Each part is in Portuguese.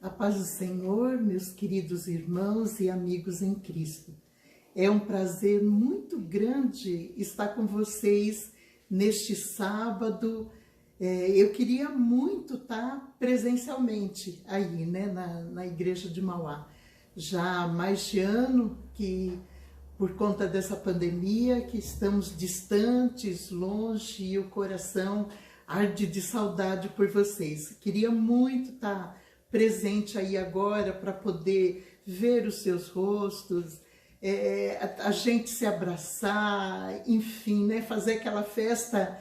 A paz do Senhor, meus queridos irmãos e amigos em Cristo. É um prazer muito grande estar com vocês neste sábado. Eu queria muito estar presencialmente aí, né, na igreja de Mauá. Já há mais de ano que, por conta dessa pandemia, que estamos distantes, longe, e o coração arde de saudade por vocês. Queria muito estar presente aí agora para poder ver os seus rostos, a gente se abraçar, enfim, né, fazer aquela festa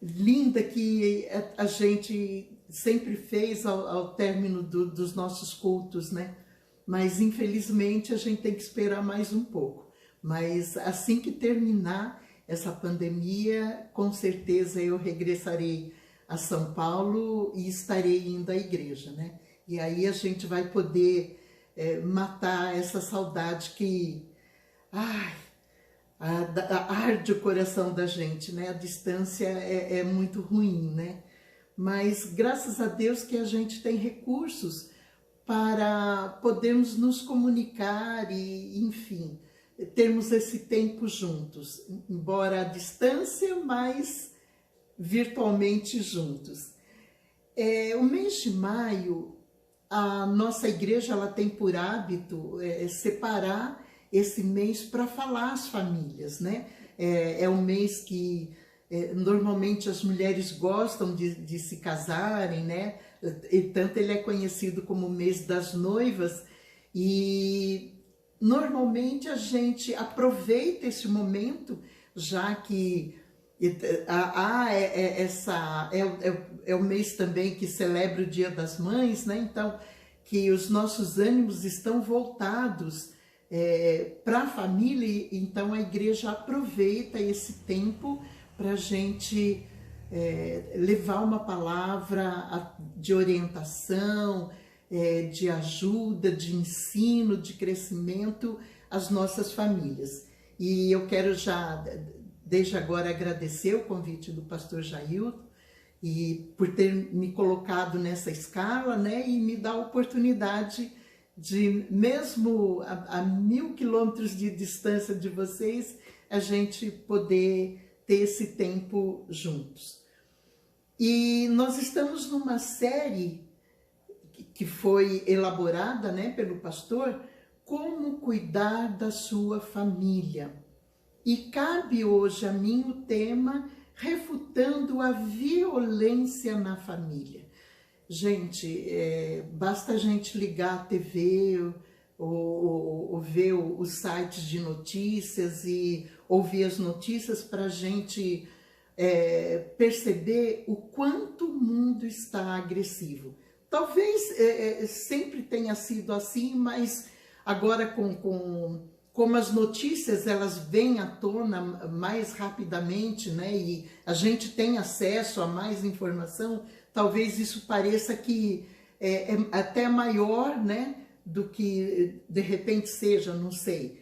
linda que a gente sempre fez ao término dos nossos cultos, né? Mas infelizmente a gente tem que esperar mais um pouco. Mas assim que terminar essa pandemia, com certeza eu regressarei a São Paulo e estarei indo à igreja, né? E aí a gente vai poder matar essa saudade que arde o coração da gente, né? A distância é muito ruim, né? Mas graças a Deus que a gente tem recursos para podermos nos comunicar e, enfim, termos esse tempo juntos, embora à distância, mas virtualmente juntos. O mês de maio, a nossa igreja ela tem por hábito separar esse mês para falar às famílias, né? É um mês que normalmente as mulheres gostam de se casarem, né? E tanto ele é conhecido como o mês das noivas, e normalmente a gente aproveita esse momento, já que é o mês também que celebra o Dia das Mães, né? Então, que os nossos ânimos estão voltados para a família, então a igreja aproveita esse tempo para a gente levar uma palavra de orientação, de ajuda, de ensino, de crescimento às nossas famílias. E eu quero já, desde agora, agradecer o convite do pastor Jailton e por ter me colocado nessa escala, né, e me dar a oportunidade de, mesmo a 1000 quilômetros de distância de vocês, a gente poder ter esse tempo juntos. E nós estamos numa série que foi elaborada, né, pelo pastor, Como Cuidar da Sua Família. E cabe hoje a mim o tema Refutando a Violência na Família. Gente, basta a gente ligar a TV ou ver os sites de notícias e ouvir as notícias para a gente perceber o quanto o mundo está agressivo. Talvez sempre tenha sido assim, mas agora como as notícias elas vêm à tona mais rapidamente, né, e a gente tem acesso a mais informação, talvez isso pareça que é até maior, né, do que de repente seja, não sei.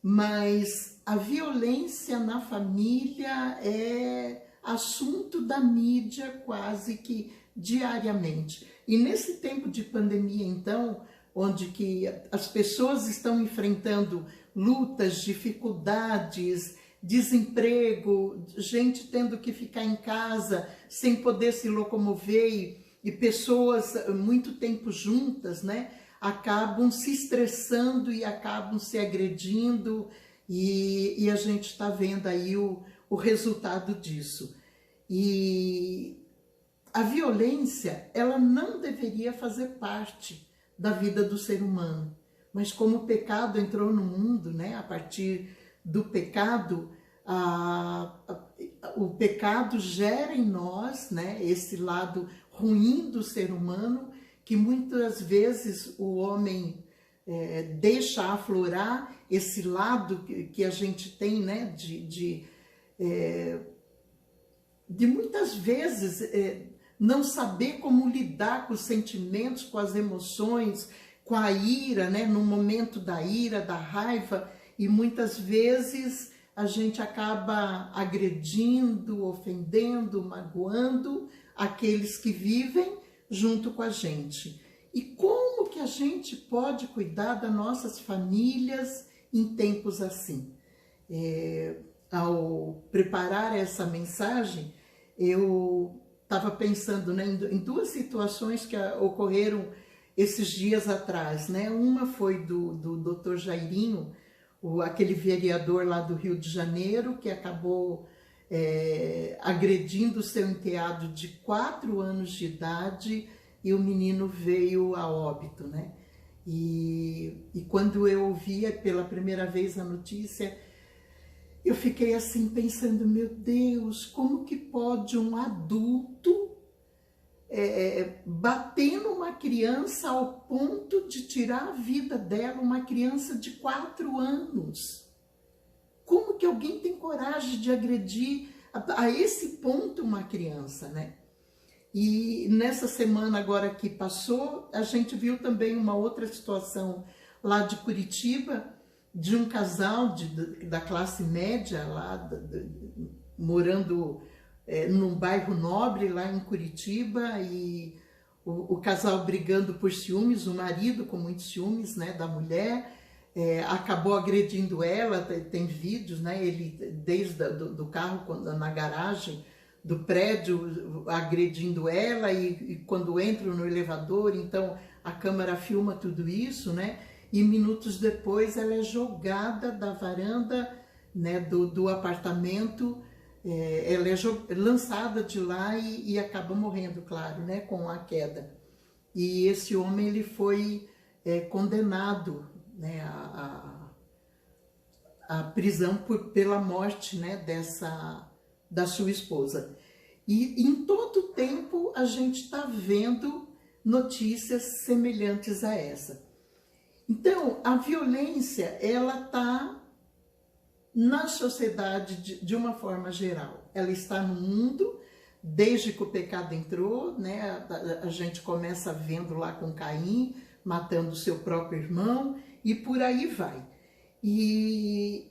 Mas a violência na família é assunto da mídia quase que diariamente. E nesse tempo de pandemia, então, onde que as pessoas estão enfrentando lutas, dificuldades, desemprego, gente tendo que ficar em casa sem poder se locomover e pessoas muito tempo juntas, né, acabam se estressando e acabam se agredindo, e a gente está vendo aí o resultado disso. E a violência, ela não deveria fazer parte da vida do ser humano, mas como o pecado entrou no mundo, né, a partir do pecado, o pecado gera em nós, né, esse lado ruim do ser humano, que muitas vezes o homem deixa aflorar esse lado que a gente tem, né, de muitas vezes não saber como lidar com os sentimentos, com as emoções, com a ira, né, no momento da ira, da raiva, e muitas vezes a gente acaba agredindo, ofendendo, magoando aqueles que vivem junto com a gente. E como que gente pode cuidar das nossas famílias em tempos assim? Ao preparar essa mensagem, eu estava pensando, né, em duas situações que ocorreram esses dias atrás, né? Uma foi do Dr. Jairinho, aquele vereador lá do Rio de Janeiro, que acabou agredindo seu enteado de 4 anos de idade, e o menino veio a óbito, né? E quando eu ouvi pela primeira vez a notícia, eu fiquei assim pensando, meu Deus, como que pode um adulto bater numa criança ao ponto de tirar a vida dela, uma criança de 4 anos? Como que alguém tem coragem de agredir a esse ponto uma criança, né? E nessa semana agora que passou, a gente viu também uma outra situação lá de Curitiba, de um casal da classe média lá, morando num bairro nobre lá em Curitiba, e o casal brigando por ciúmes, o marido com muitos ciúmes, né, da mulher, acabou agredindo ela. Tem vídeos, né, ele desde do carro, na garagem do prédio, agredindo ela, e quando entram no elevador, então a câmera filma tudo isso, né? E minutos depois ela é jogada da varanda, né, do apartamento, ela é lançada de lá e acaba morrendo, claro, né, com a queda. E esse homem, ele foi condenado, né, à prisão pela morte, né, da sua esposa. E em todo tempo a gente está vendo notícias semelhantes a essa. Então, a violência, ela está na sociedade de uma forma geral. Ela está no mundo, desde que o pecado entrou, né? A gente começa vendo lá com Caim, matando o seu próprio irmão, e por aí vai. E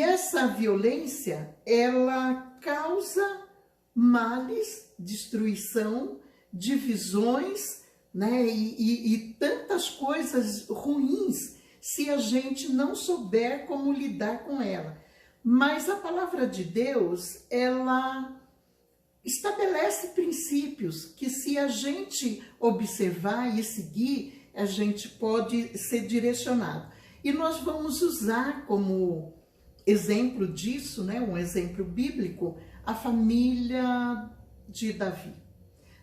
essa violência, ela causa males, destruição, divisões, né? E tantas coisas ruins, se a gente não souber como lidar com ela. Mas a palavra de Deus, ela estabelece princípios que, se a gente observar e seguir, a gente pode ser direcionado. E nós vamos usar como exemplo disso, né, um exemplo bíblico, a família de Davi.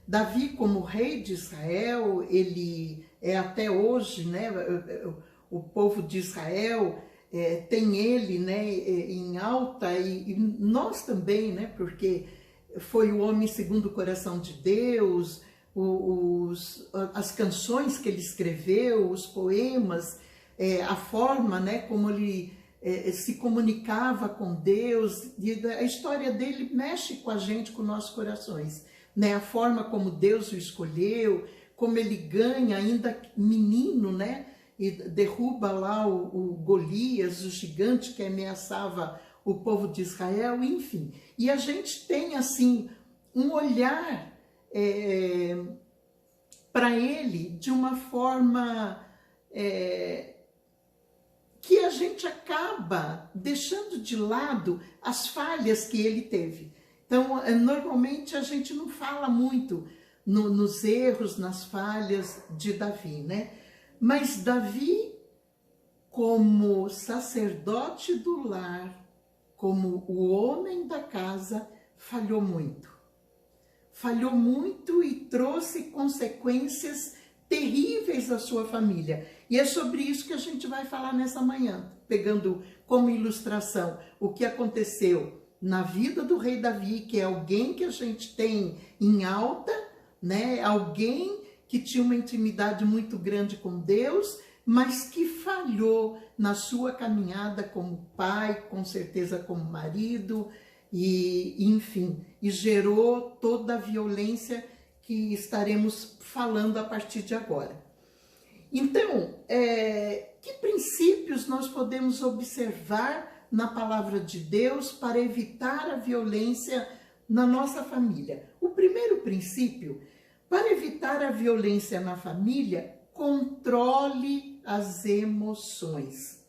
Davi, como rei de Israel, ele é até hoje, né, o povo de Israel tem ele, né, em alta, e nós também, né, porque foi o homem segundo o coração de Deus, as canções que ele escreveu, os poemas, a forma, né, como ele se comunicava com Deus, e a história dele mexe com a gente, com nossos corações, né? A forma como Deus o escolheu, como ele ganha ainda menino, né? E derruba lá o Golias, o gigante que ameaçava o povo de Israel, enfim. E a gente tem, assim, um olhar para ele de uma forma que a gente acaba deixando de lado as falhas que ele teve. Então, normalmente a gente não fala muito nos erros, nas falhas de Davi, né? Mas Davi, como sacerdote do lar, como o homem da casa, falhou muito. Falhou muito e trouxe consequências terríveis à sua família. E é sobre isso que a gente vai falar nessa manhã, pegando como ilustração o que aconteceu na vida do rei Davi, que é alguém que a gente tem em alta, né? Alguém que tinha uma intimidade muito grande com Deus, mas que falhou na sua caminhada como pai, com certeza como marido, e enfim, e gerou toda a violência que estaremos falando a partir de agora. Então, que princípios nós podemos observar na palavra de Deus para evitar a violência na nossa família? O primeiro princípio, Para evitar a violência na família, controle as emoções.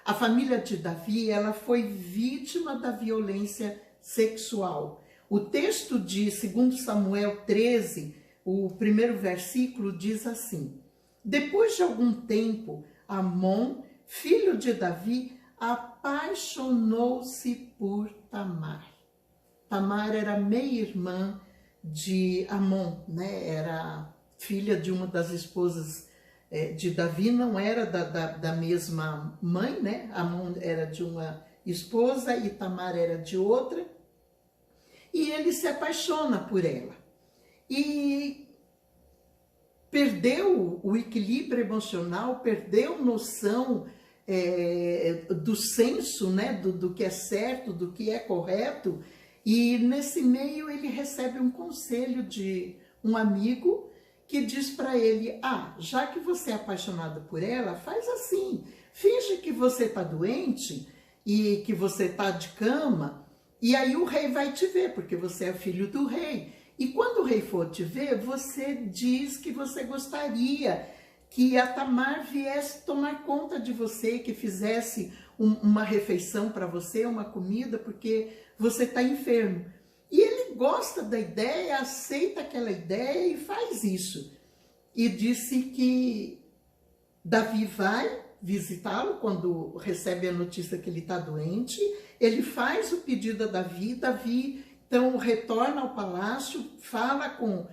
A família de Davi, ela foi vítima da violência sexual. O texto de 2 Samuel 13, o primeiro versículo diz assim: depois de algum tempo, Amon, filho de Davi, apaixonou-se por Tamar. Tamar era meia-irmã de Amon, né? Era filha de uma das esposas de Davi, não era da mesma mãe, né? Amon era de uma esposa e Tamar era de outra. E ele se apaixona por ela. E perdeu o equilíbrio emocional, perdeu noção do senso, né? Do que é certo, do que é correto. E nesse meio ele recebe um conselho de um amigo que diz para ele: já que você é apaixonado por ela, faz assim, finge que você está doente e que você está de cama, e aí o rei vai te ver, porque você é filho do rei. E quando o rei for te ver, você diz que você gostaria que a Tamar viesse tomar conta de você, que fizesse uma refeição para você, uma comida, porque você está enfermo. E ele gosta da ideia, aceita aquela ideia e faz isso. E disse que Davi vai visitá-lo quando recebe a notícia que ele está doente. Ele faz o pedido a Davi. Davi, então, retorna ao palácio, fala com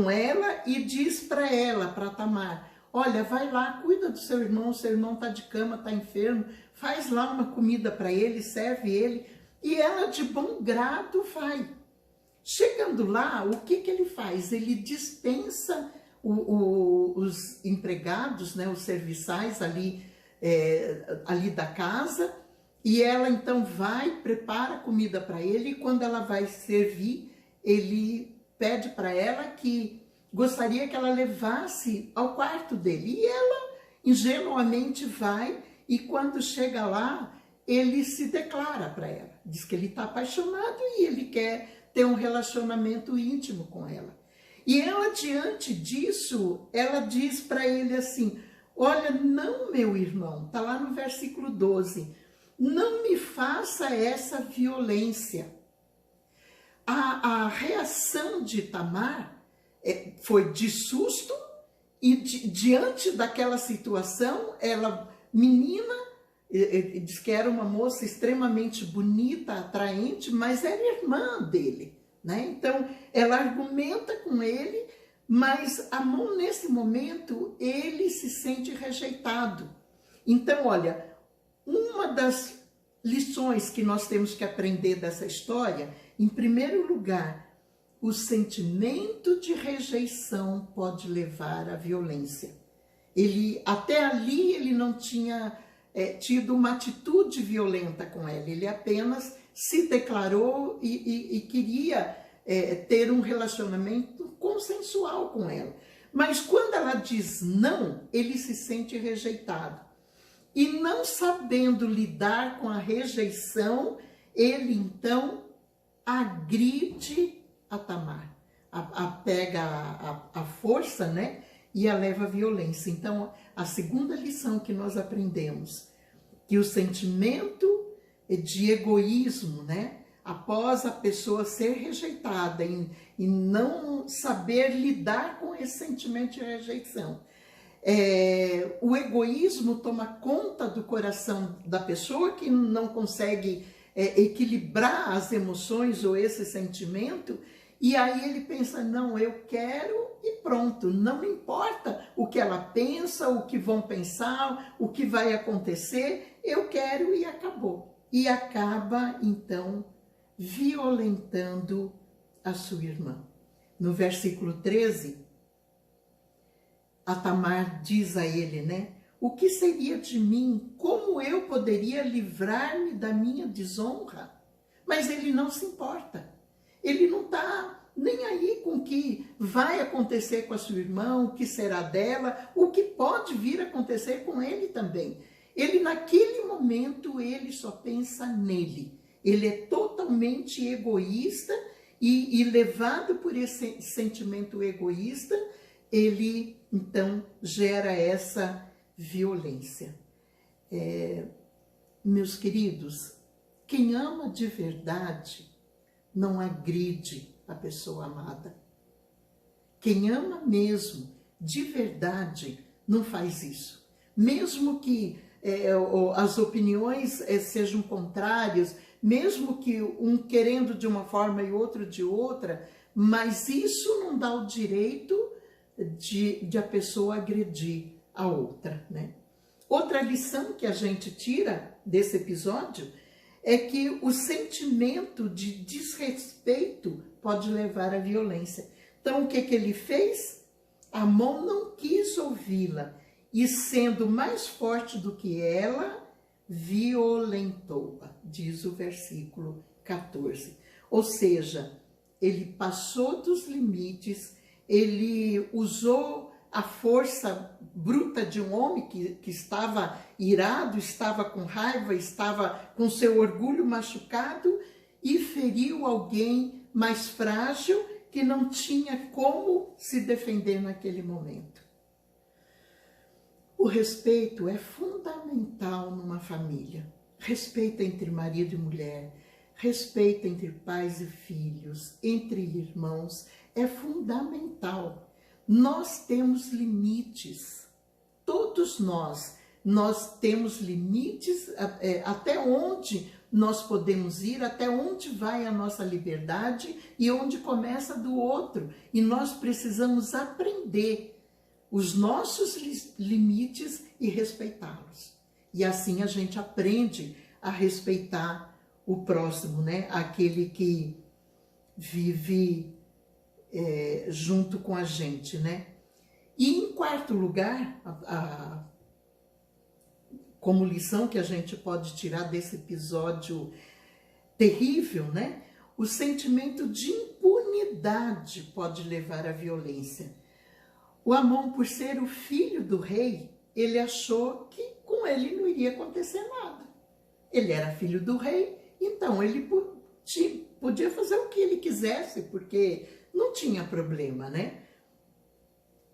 ela e diz para ela, para Tamar: olha, vai lá, cuida do seu irmão está de cama, está enfermo, faz lá uma comida para ele, serve ele. E ela, de bom grado, vai. Chegando lá, o que ele faz? Ele dispensa os empregados, né, os serviçais ali da casa, e ela então vai, prepara comida para ele, e quando ela vai servir, ele pede para ela que gostaria que ela levasse ao quarto dele. E ela ingenuamente vai, e quando chega lá, ele se declara para ela. Diz que ele está apaixonado e ele quer ter um relacionamento íntimo com ela. E ela, diante disso, ela diz para ele assim: olha, não, meu irmão, está lá no versículo 12, não me faça essa violência. A reação de Tamar foi de susto, e diante daquela situação, ela, menina, diz que era uma moça extremamente bonita, atraente, mas era irmã dele, né? Então, ela argumenta com ele, mas Amon, nesse momento, ele se sente rejeitado. Então, olha, uma das lições que nós temos que aprender dessa história, em primeiro lugar, o sentimento de rejeição pode levar à violência. Até ali, ele não tinha tido uma atitude violenta com ela, ele apenas se declarou e queria ter um relacionamento consensual com ela. Mas quando ela diz não, ele se sente rejeitado. E não sabendo lidar com a rejeição, ele então agride a Tamar, pega a força, né? E a leva à violência. Então, a segunda lição que nós aprendemos, que o sentimento de egoísmo, né? Após a pessoa ser rejeitada e não saber lidar com esse sentimento de rejeição, o egoísmo toma conta do coração da pessoa, que não consegue equilibrar as emoções ou esse sentimento, e aí ele pensa: não, eu quero e pronto, não me importa o que ela pensa, o que vão pensar, o que vai acontecer, eu quero e acabou. E acaba, então, violentando a sua irmã. No versículo 13, a Tamar diz a ele, né? O que seria de mim? Como eu poderia livrar-me da minha desonra? Mas ele não se importa. Ele não está nem aí com o que vai acontecer com a sua irmã, o que será dela, o que pode vir a acontecer com ele também. Ele, naquele momento, ele só pensa nele. Ele é totalmente egoísta e levado por esse sentimento egoísta, ele então gera essa violência. Meus queridos, quem ama de verdade não agride a pessoa amada. Quem ama mesmo, de verdade, não faz isso. Mesmo que as opiniões sejam contrárias, mesmo que um querendo de uma forma e outro de outra, mas isso não dá o direito de a pessoa agredir a outra, né? Outra lição que a gente tira desse episódio é que o sentimento de desrespeito pode levar à violência. Então, o que ele fez? Amon não quis ouvi-la e, sendo mais forte do que ela, violentou-a, diz o versículo 14. Ou seja, ele passou dos limites, ele usou a força bruta de um homem que estava irado, estava com raiva, estava com seu orgulho machucado e feriu alguém mais frágil que não tinha como se defender naquele momento. O respeito é fundamental numa família. Respeito entre marido e mulher, respeito entre pais e filhos, entre irmãos, é fundamental. Nós temos limites, todos nós temos limites até onde nós podemos ir, até onde vai a nossa liberdade e onde começa do outro. E nós precisamos aprender os nossos limites e respeitá-los. E assim a gente aprende a respeitar o próximo, né? Aquele que vive junto com a gente, né? E em quarto lugar, como lição que a gente pode tirar desse episódio terrível, né? O sentimento de impunidade pode levar à violência. O Amon, por ser o filho do rei, ele achou que com ele não iria acontecer nada. Ele era filho do rei, então ele podia fazer o que ele quisesse, porque não tinha problema, né?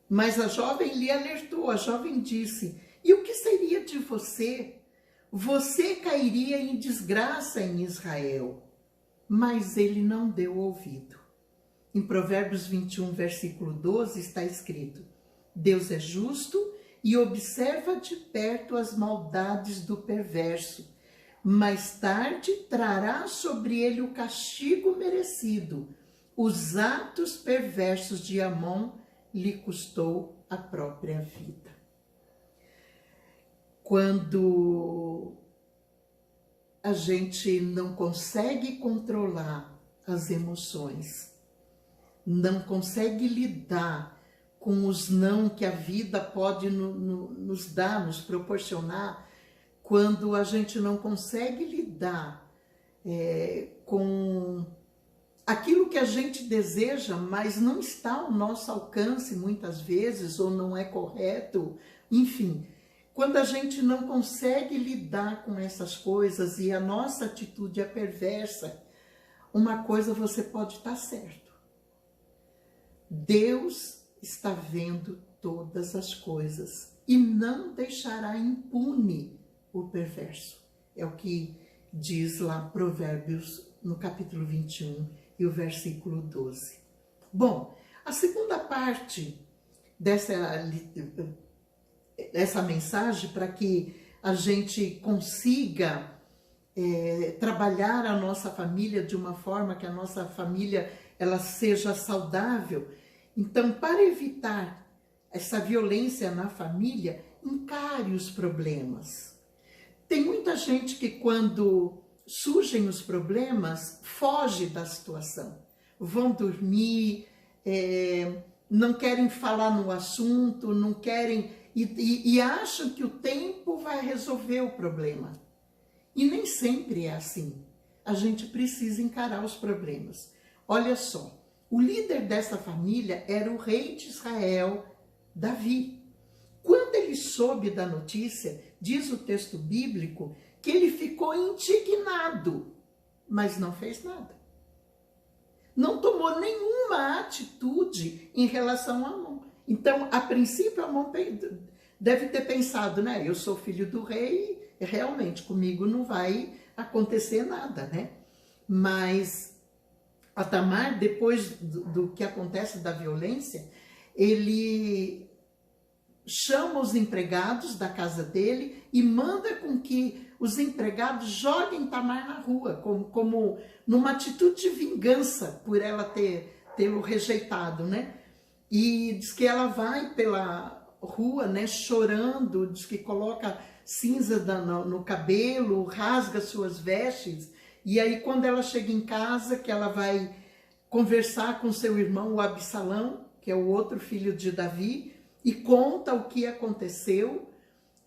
Mas a jovem lhe alertou, a jovem disse: e o que seria de você? Você cairia em desgraça em Israel. Mas ele não deu ouvido. Em Provérbios 21, versículo 12, está escrito: Deus é justo e observa de perto as maldades do perverso. Mais tarde trará sobre ele o castigo merecido. Os atos perversos de Amon lhe custou a própria vida. Quando a gente não consegue controlar as emoções, não consegue lidar com os não que a vida pode nos dar, nos proporcionar, quando a gente não consegue lidar com aquilo que a gente deseja, mas não está ao nosso alcance muitas vezes, ou não é correto, enfim, quando a gente não consegue lidar com essas coisas e a nossa atitude é perversa, uma coisa você pode estar certo: Deus está vendo todas as coisas e não deixará impune o perverso. É o que diz lá Provérbios no capítulo 21 e o versículo 12. Bom, a segunda parte dessa mensagem, para que a gente consiga trabalhar a nossa família de uma forma que a nossa família ela seja saudável. Então, para evitar essa violência na família, encare os problemas. Tem muita gente que, quando surgem os problemas, foge da situação. Vão dormir, não querem falar no assunto, não querem e acham que o tempo vai resolver o problema. E nem sempre é assim. A gente precisa encarar os problemas. Olha só, o líder dessa família era o rei de Israel, Davi. Quando ele soube da notícia, diz o texto bíblico, que ele ficou indignado, mas não fez nada. não tomou nenhuma atitude em relação a Amon. Então, a princípio, Amon deve ter pensado, né? Eu sou filho do rei, realmente comigo não vai acontecer nada, né? Mas a Tamar, depois do que acontece da violência, ele chama os empregados da casa dele e manda com que os empregados joguem Tamar na rua, como numa atitude de vingança por ela tê-lo rejeitado, né? E diz que ela vai pela rua, né, chorando, diz que coloca cinza no cabelo, rasga suas vestes, e aí quando ela chega em casa, que ela vai conversar com seu irmão, o Absalão, que é o outro filho de Davi, e conta o que aconteceu.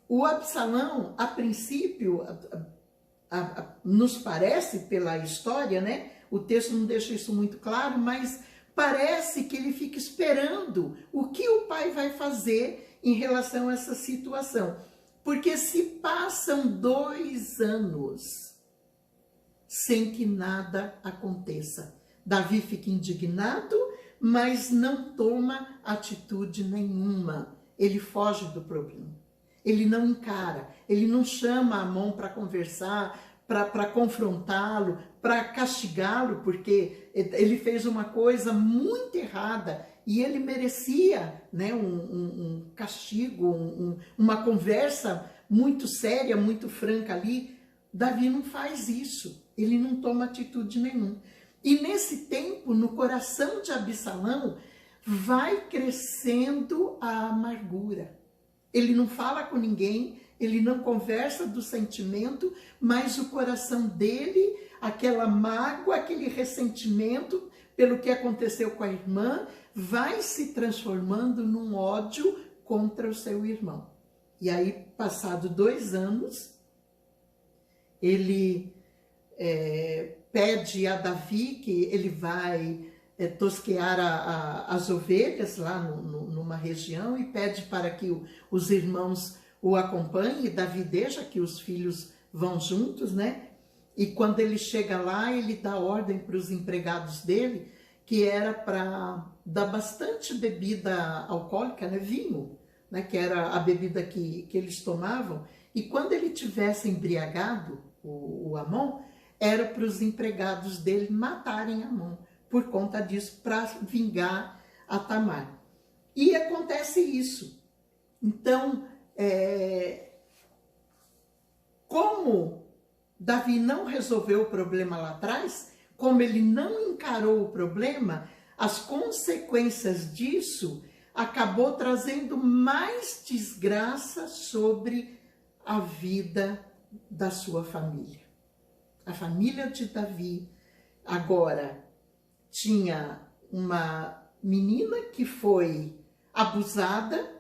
O Absalão, a princípio, nos parece pela história, né? O texto não deixa isso muito claro, mas parece que ele fica esperando o que o pai vai fazer em relação a essa situação. Porque se passam 2 anos sem que nada aconteça, Davi fica indignado, mas não toma atitude nenhuma. Ele foge do problema. Ele não encara, ele não chama Amon para conversar, para confrontá-lo, para castigá-lo, porque ele fez uma coisa muito errada e ele merecia, né, um castigo, uma conversa muito séria, muito franca ali. Davi não faz isso, ele não toma atitude nenhuma. E nesse tempo, no coração de Absalão, vai crescendo a amargura. Ele não fala com ninguém, ele não conversa do sentimento, mas o coração dele, aquela mágoa, aquele ressentimento pelo que aconteceu com a irmã, vai se transformando num ódio contra o seu irmão. E aí, passado 2 anos, ele pede a Davi que ele vai tosquear as ovelhas lá numa região e pede para que os irmãos o acompanhem, e Davi deixa que os filhos vão juntos, né? E quando ele chega lá, ele dá ordem para os empregados dele, que era para dar bastante bebida alcoólica, né? Vinho, né? Que era a bebida que eles tomavam, e quando ele tivesse embriagado, o Amon, era para os empregados dele matarem Amon, por conta disso, para vingar a Tamar. E acontece isso. Então, como Davi não resolveu o problema lá atrás, como ele não encarou o problema, as consequências disso acabou trazendo mais desgraça sobre a vida da sua família. A família de Davi agora tinha uma menina que foi abusada,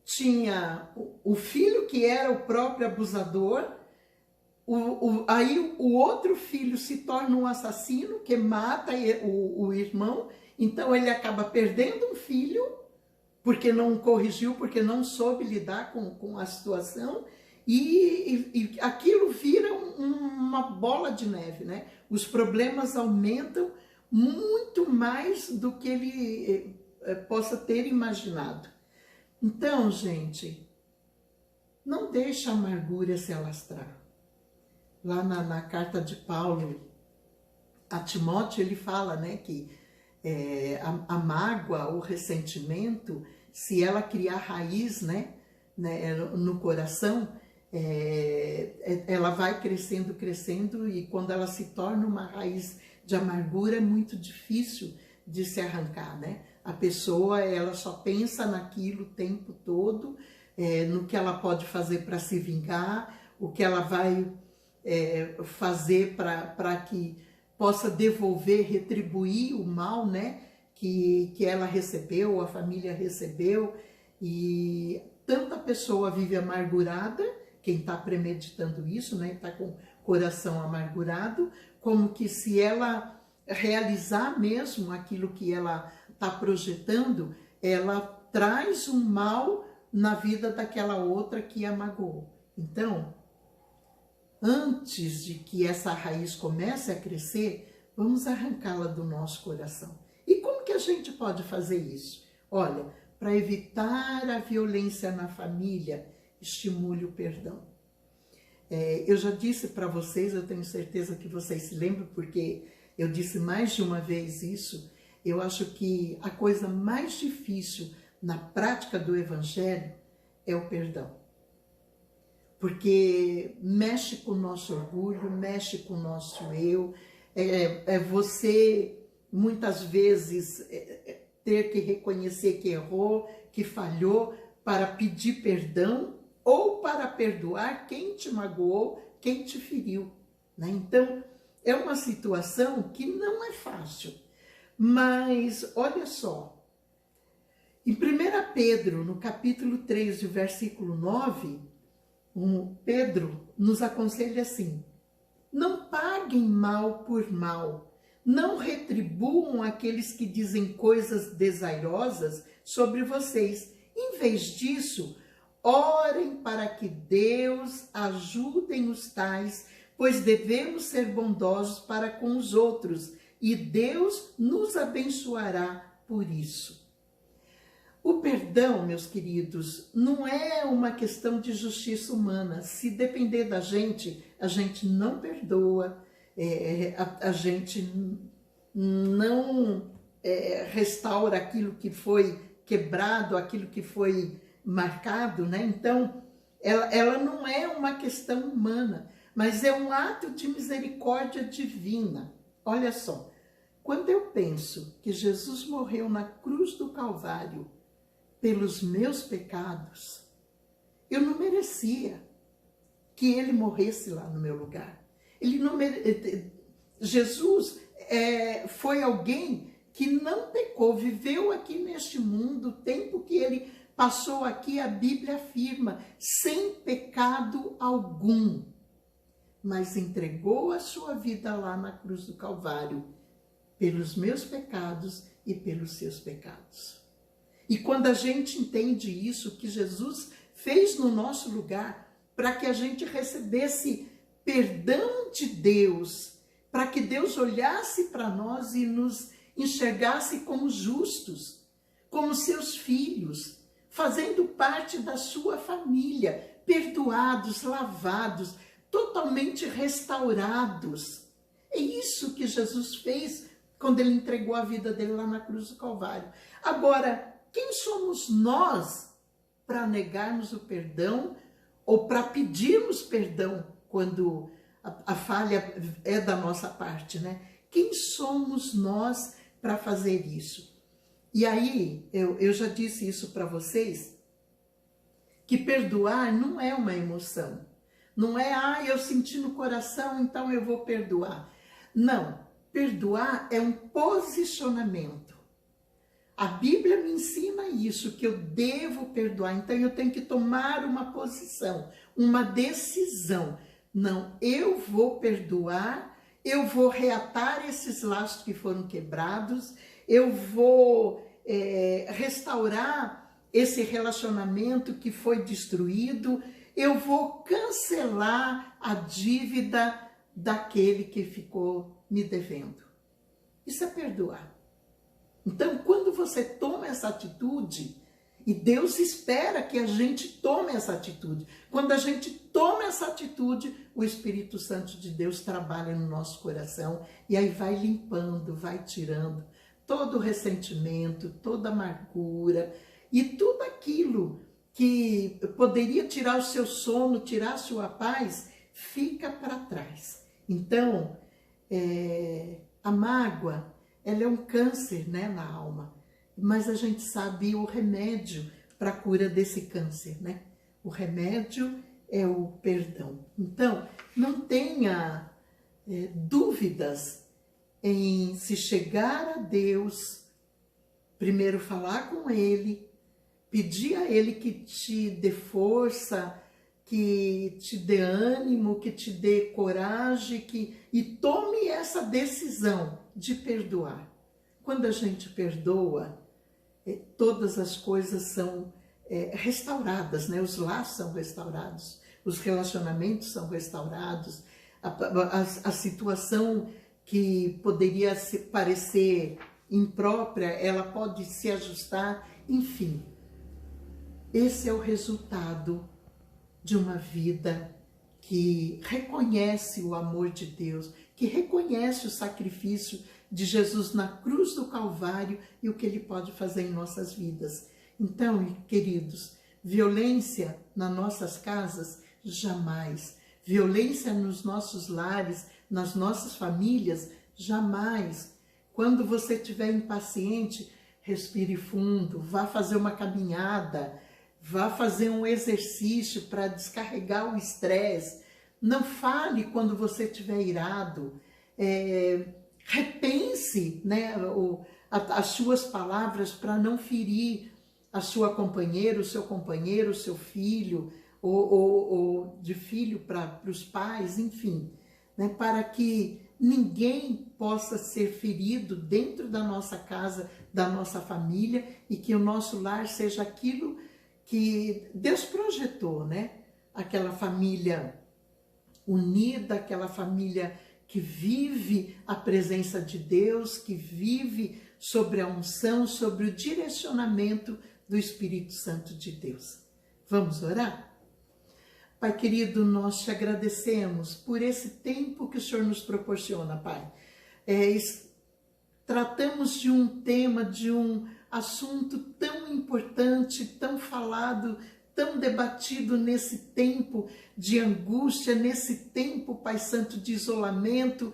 tinha o filho que era o próprio abusador, aí o outro filho se torna um assassino que mata o irmão, então ele acaba perdendo um filho, porque não corrigiu, porque não soube lidar com a situação, e aquilo vira uma bola de neve, né? Os problemas aumentam muito mais do que ele possa ter imaginado. Então, gente, não deixa a amargura se alastrar. Lá na carta de Paulo a Timóteo, ele fala, né, que a mágoa, o ressentimento, se ela criar raiz, né, no coração, ela vai crescendo, crescendo, e quando ela se torna uma raiz de amargura, é muito difícil de se arrancar, né? A pessoa, ela só pensa naquilo o tempo todo, no que ela pode fazer para se vingar, o que ela vai fazer para que possa devolver, retribuir o mal, né, que ela recebeu, a família recebeu. E tanta pessoa vive amargurada, quem está premeditando isso, né, está com o coração amargurado, como que se ela realizar mesmo aquilo que ela está projetando, ela traz um mal na vida daquela outra que a magoou. Então, antes de que essa raiz comece a crescer, vamos arrancá-la do nosso coração. E como que a gente pode fazer isso? Olha, para evitar a violência na família, estimule o perdão. Eu já disse para vocês, eu tenho certeza que vocês se lembram, porque eu disse mais de uma vez isso. Eu acho que a coisa mais difícil na prática do Evangelho é o perdão. Porque mexe com o nosso orgulho, mexe com o nosso eu. Você, muitas vezes, ter que reconhecer que errou, que falhou, para pedir perdão ou para perdoar quem te magoou, quem te feriu, né? Então, é uma situação que não é fácil. Mas, olha só, em 1 Pedro, no capítulo 3, versículo 9, Pedro nos aconselha assim: não paguem mal por mal, não retribuam aqueles que dizem coisas desairosas sobre vocês. Em vez disso, orem para que Deus ajude os tais, pois devemos ser bondosos para com os outros, e Deus nos abençoará por isso. O perdão, meus queridos, não é uma questão de justiça humana. Se depender da gente, a gente não perdoa, a gente não restaura aquilo que foi quebrado, aquilo que foi marcado, né? Então, ela não é uma questão humana, mas é um ato de misericórdia divina. Olha só, quando eu penso que Jesus morreu na cruz do Calvário pelos meus pecados, eu não merecia que ele morresse lá no meu lugar. Jesus foi alguém que não pecou, viveu aqui neste mundo, o tempo que ele passou aqui, a Bíblia afirma, sem pecado algum, mas entregou a sua vida lá na cruz do Calvário, pelos meus pecados e pelos seus pecados. E quando a gente entende isso, que Jesus fez no nosso lugar, para que a gente recebesse perdão de Deus, para que Deus olhasse para nós e nos enxergasse como justos, como seus filhos, fazendo parte da sua família, perdoados, lavados, totalmente restaurados. É isso que Jesus fez quando ele entregou a vida dele lá na cruz do Calvário. Agora, quem somos nós para negarmos o perdão ou para pedirmos perdão quando a falha é da nossa parte, né? Quem somos nós para fazer isso? E aí, eu já disse isso para vocês, que perdoar não é uma emoção. Não é, eu senti no coração, então eu vou perdoar. Não, perdoar é um posicionamento. A Bíblia me ensina isso, que eu devo perdoar. Então eu tenho que tomar uma posição, uma decisão. Não, eu vou perdoar, eu vou reatar esses laços que foram quebrados, eu vou restaurar esse relacionamento que foi destruído, eu vou cancelar a dívida daquele que ficou me devendo. Isso é perdoar. Então, quando você toma essa atitude, e Deus espera que a gente tome essa atitude, quando a gente toma essa atitude, o Espírito Santo de Deus trabalha no nosso coração e aí vai limpando, vai tirando todo o ressentimento, toda a amargura e tudo aquilo que poderia tirar o seu sono, tirar a sua paz, fica para trás. Então, a mágoa, ela é um câncer, né, na alma, mas a gente sabe o remédio para a cura desse câncer, né? O remédio é o perdão. Então, não tenha dúvidas em se chegar a Deus, primeiro falar com Ele, pedir a Ele que te dê força, que te dê ânimo, que te dê coragem, e tome essa decisão de perdoar. Quando a gente perdoa, todas as coisas são restauradas, né? Os laços são restaurados, os relacionamentos são restaurados, a situação que poderia parecer imprópria, ela pode se ajustar, enfim. Esse é o resultado de uma vida que reconhece o amor de Deus, que reconhece o sacrifício de Jesus na cruz do Calvário e o que Ele pode fazer em nossas vidas. Então, queridos, violência nas nossas casas, jamais. Violência nos nossos lares, nas nossas famílias, jamais. Quando você estiver impaciente, respire fundo, vá fazer uma caminhada, vá fazer um exercício para descarregar o estresse. Não fale quando você estiver irado. Repense, né, as suas palavras para não ferir a sua companheira, o seu filho, ou de filho para os pais, enfim, né, para que ninguém possa ser ferido dentro da nossa casa, da nossa família, e que o nosso lar seja aquilo que Deus projetou, né? Aquela família unida, aquela família que vive a presença de Deus, que vive sobre a unção, sobre o direcionamento do Espírito Santo de Deus. Vamos orar? Pai querido, nós te agradecemos por esse tempo que o Senhor nos proporciona, Pai. Tratamos de um tema, de um assunto tão importante, tão falado, tão debatido nesse tempo de angústia, nesse tempo, Pai Santo, de isolamento,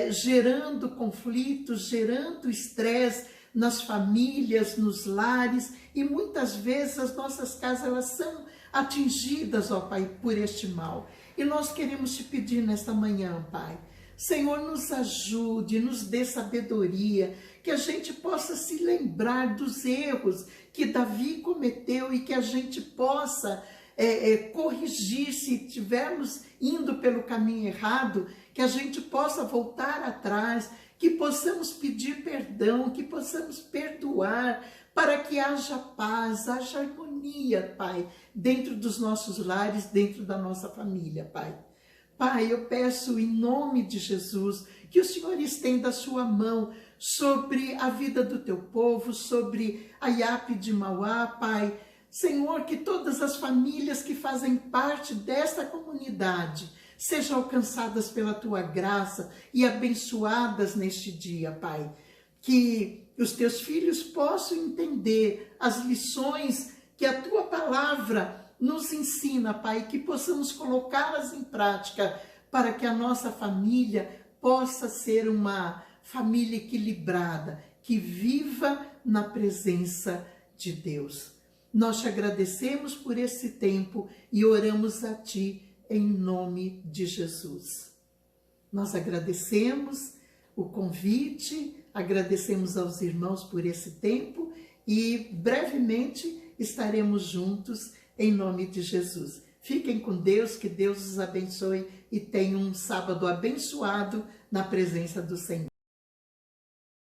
gerando conflitos, gerando estresse nas famílias, nos lares, e muitas vezes as nossas casas elas são atingidas, ó Pai, por este mal. E nós queremos te pedir nesta manhã, Pai, Senhor, nos ajude, nos dê sabedoria, que a gente possa se lembrar dos erros que Davi cometeu e que a gente possa corrigir se estivermos indo pelo caminho errado, que a gente possa voltar atrás, que possamos pedir perdão, que possamos perdoar, para que haja paz, haja harmonia, Pai, dentro dos nossos lares, dentro da nossa família, Pai. Pai, eu peço em nome de Jesus que o Senhor estenda a sua mão sobre a vida do teu povo, sobre a IAP de Mauá, Pai. Senhor, que todas as famílias que fazem parte desta comunidade sejam alcançadas pela tua graça e abençoadas neste dia, Pai. Que os teus filhos possam entender as lições que a tua palavra nos ensina, Pai, que possamos colocá-las em prática para que a nossa família possa ser uma família equilibrada, que viva na presença de Deus. Nós te agradecemos por esse tempo e oramos a Ti em nome de Jesus. Nós agradecemos o convite, agradecemos aos irmãos por esse tempo e brevemente estaremos juntos em nome de Jesus. Fiquem com Deus, que Deus os abençoe e tenham um sábado abençoado na presença do Senhor.